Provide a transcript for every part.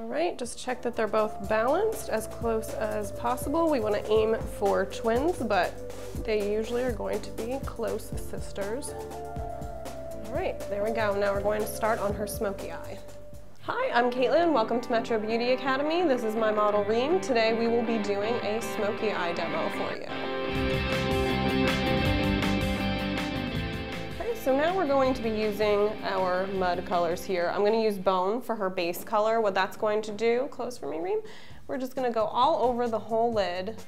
All right, just check that they're both balanced as close as possible. We want to aim for twins, but they usually are going to be close sisters. All right, there we go. Now we're going to start on her smoky eye. Hi, I'm Caitlin. Welcome to Metro Beauty Academy. This is my model Reem. Today we will be doing a smoky eye demo for you. So now we're going to be using our mud colors here. I'm going to use Bone for her base color. What that's going to do, close for me, Reem, we're just going to go all over the whole lid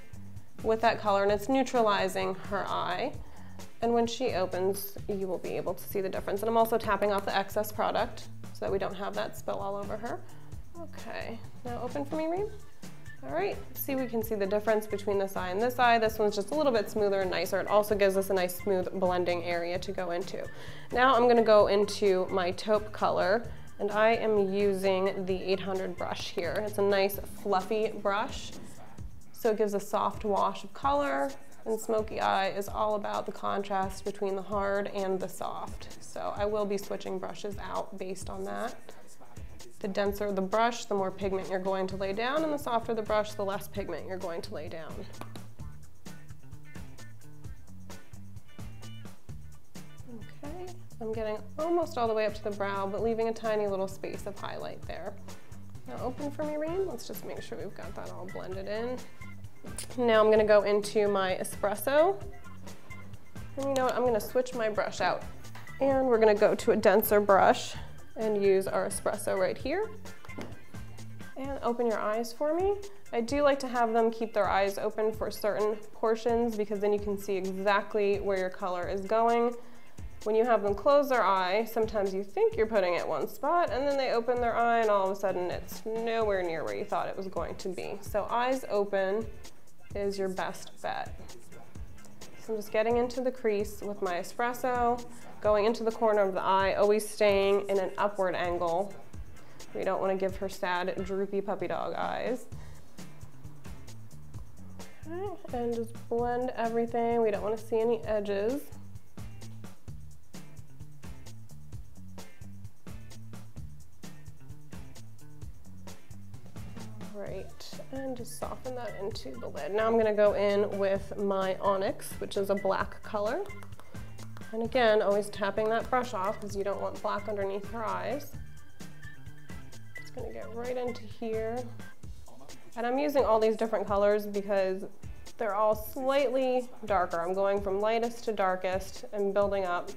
with that color, and it's neutralizing her eye. And when she opens, you will be able to see the difference. And I'm also tapping off the excess product so that we don't have that spill all over her. Okay, now open for me, Reem. All right, see, we can see the difference between this eye and this eye. This one's just a little bit smoother and nicer. It also gives us a nice smooth blending area to go into. Now I'm gonna go into my taupe color, and I am using the 800 brush here. It's a nice fluffy brush, so it gives a soft wash of color, and Smoky Eye is all about the contrast between the hard and the soft. So I will be switching brushes out based on that. The denser the brush, the more pigment you're going to lay down, and the softer the brush, the less pigment you're going to lay down. Okay, I'm getting almost all the way up to the brow, but leaving a tiny little space of highlight there. Now open for me, Reem. Let's just make sure we've got that all blended in. Now I'm gonna go into my espresso. And you know what, I'm gonna switch my brush out. And we're gonna go to a denser brush and use our espresso right here. And open your eyes for me. I do like to have them keep their eyes open for certain portions because then you can see exactly where your color is going. When you have them close their eye, sometimes you think you're putting it one spot and then they open their eye and all of a sudden it's nowhere near where you thought it was going to be. So eyes open is your best bet. So I'm just getting into the crease with my espresso, going into the corner of the eye, always staying in an upward angle. We don't want to give her sad, droopy puppy dog eyes. Okay, and just blend everything. We don't want to see any edges. Right, and just soften that into the lid. Now I'm going to go in with my Onyx, which is a black color. And again, always tapping that brush off because you don't want black underneath her eyes. Just gonna get right into here. And I'm using all these different colors because they're all slightly darker. I'm going from lightest to darkest and building up.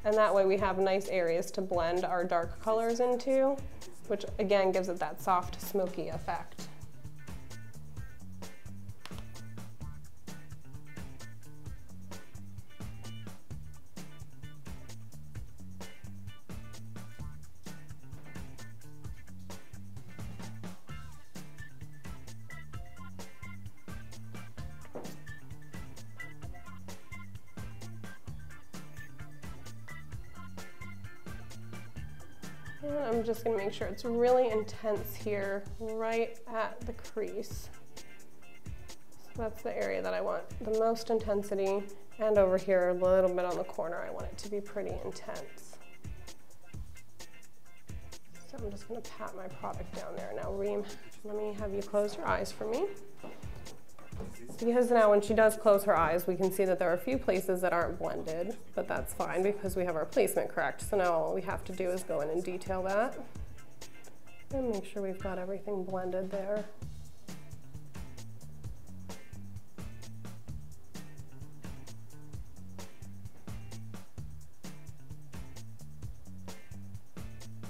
And that way we have nice areas to blend our dark colors into, which again gives it that soft, smoky effect. And I'm just going to make sure it's really intense here, right at the crease. So that's the area that I want the most intensity, and over here a little bit on the corner I want it to be pretty intense. So I'm just going to pat my product down there. Now Reem, let me have you close your eyes for me. Because now when she does close her eyes, we can see that there are a few places that aren't blended, but that's fine because we have our placement correct. So now all we have to do is go in and detail that and make sure we've got everything blended there.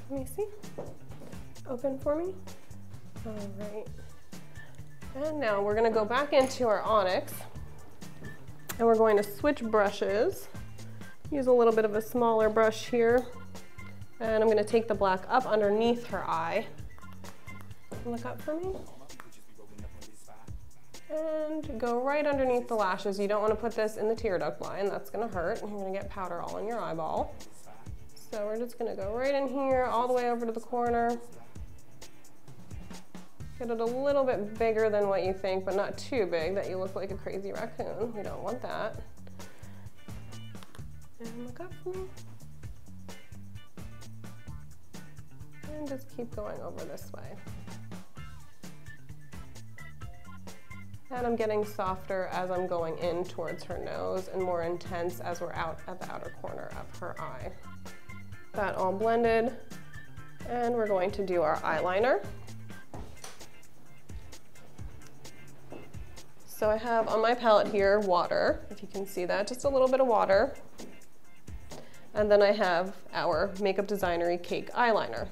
Let me see. Open for me. All right. And now we're going to go back into our Onyx and we're going to switch brushes. Use a little bit of a smaller brush here. And I'm going to take the black up underneath her eye. Look up for me. And go right underneath the lashes. You don't want to put this in the tear duct line. That's going to hurt. You're going to get powder all in your eyeball. So we're just going to go right in here, all the way over to the corner. Get it a little bit bigger than what you think, but not too big that you look like a crazy raccoon. We don't want that. And look up for me. And just keep going over this way. And I'm getting softer as I'm going in towards her nose and more intense as we're out at the outer corner of her eye. That all blended, and we're going to do our eyeliner. So I have on my palette here water, if you can see that, just a little bit of water. And then I have our Makeup Designery Cake eyeliner.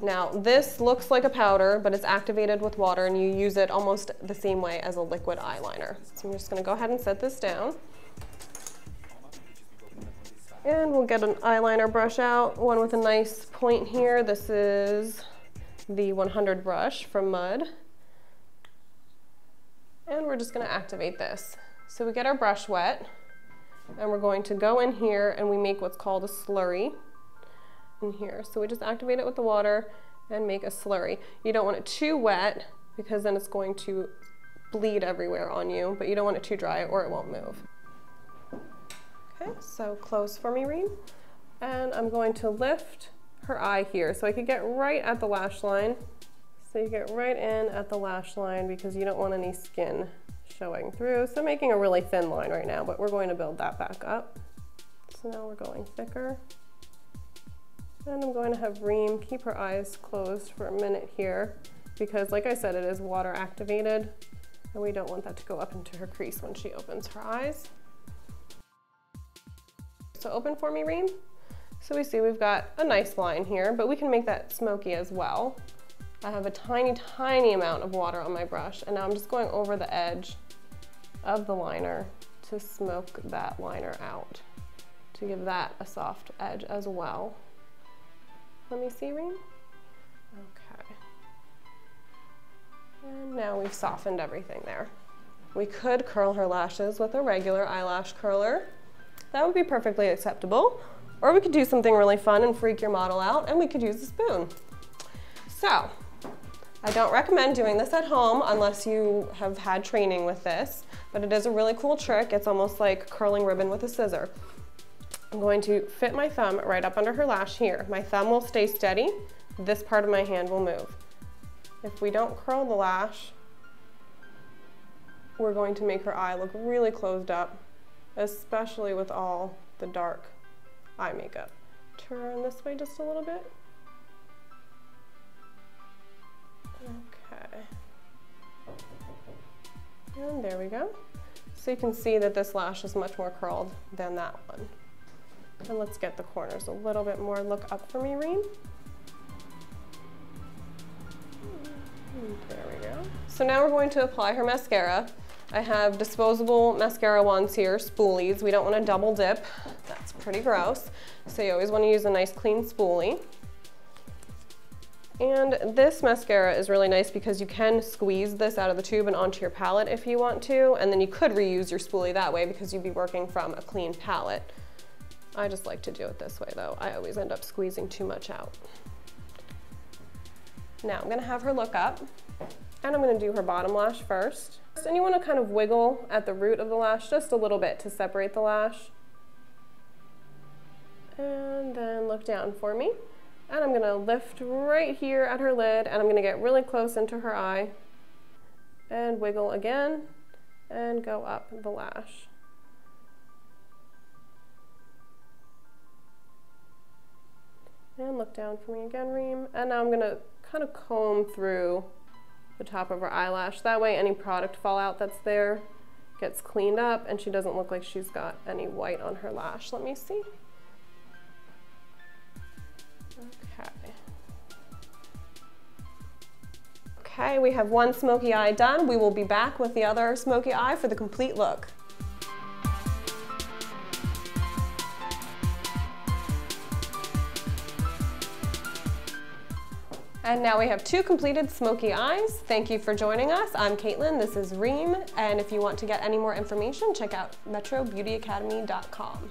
Now this looks like a powder, but it's activated with water and you use it almost the same way as a liquid eyeliner. So I'm just gonna go ahead and set this down. And we'll get an eyeliner brush out, one with a nice point here. This is the 100 brush from Mud. And we're just gonna activate this. So we get our brush wet, and we're going to go in here and we make what's called a slurry in here. So we just activate it with the water and make a slurry. You don't want it too wet because then it's going to bleed everywhere on you, but you don't want it too dry or it won't move. Okay, so close for me, Reem. And I'm going to lift her eye here so I could get right at the lash line. So you get right in at the lash line because you don't want any skin showing through. So I'm making a really thin line right now, but we're going to build that back up. So now we're going thicker. And I'm going to have Reem keep her eyes closed for a minute here because, like I said, it is water activated and we don't want that to go up into her crease when she opens her eyes. So open for me, Reem. So we see we've got a nice line here, but we can make that smoky as well. I have a tiny, tiny amount of water on my brush, and now I'm just going over the edge of the liner to smoke that liner out, to give that a soft edge as well. Let me see, Reem. Okay. And now we've softened everything there. We could curl her lashes with a regular eyelash curler. That would be perfectly acceptable. Or we could do something really fun and freak your model out, and we could use a spoon. So, I don't recommend doing this at home unless you have had training with this, but it is a really cool trick. It's almost like curling ribbon with a scissor. I'm going to fit my thumb right up under her lash here. My thumb will stay steady. This part of my hand will move. If we don't curl the lash, we're going to make her eye look really closed up, especially with all the dark eye makeup. Turn this way just a little bit. Okay. And there we go. So you can see that this lash is much more curled than that one. And let's get the corners a little bit more. Look up for me, Reem. There we go. So now we're going to apply her mascara. I have disposable mascara wands here, spoolies. We don't want to double dip. That's pretty gross. So you always want to use a nice clean spoolie. And this mascara is really nice because you can squeeze this out of the tube and onto your palette if you want to, and then you could reuse your spoolie that way because you'd be working from a clean palette. I just like to do it this way though. I always end up squeezing too much out. Now I'm gonna have her look up, and I'm gonna do her bottom lash first. And you wanna kind of wiggle at the root of the lash just a little bit to separate the lash. And then look down for me. And I'm gonna lift right here at her lid, and I'm gonna get really close into her eye and wiggle again and go up the lash. And look down for me again, Reem. And now I'm gonna kind of comb through the top of her eyelash. That way any product fallout that's there gets cleaned up and she doesn't look like she's got any white on her lash. Let me see. Okay. Okay, we have one smoky eye done. We will be back with the other smoky eye for the complete look. And now we have two completed smoky eyes. Thank you for joining us. I'm Caitlin, this is Reem, and if you want to get any more information, check out metrobeautyacademy.com.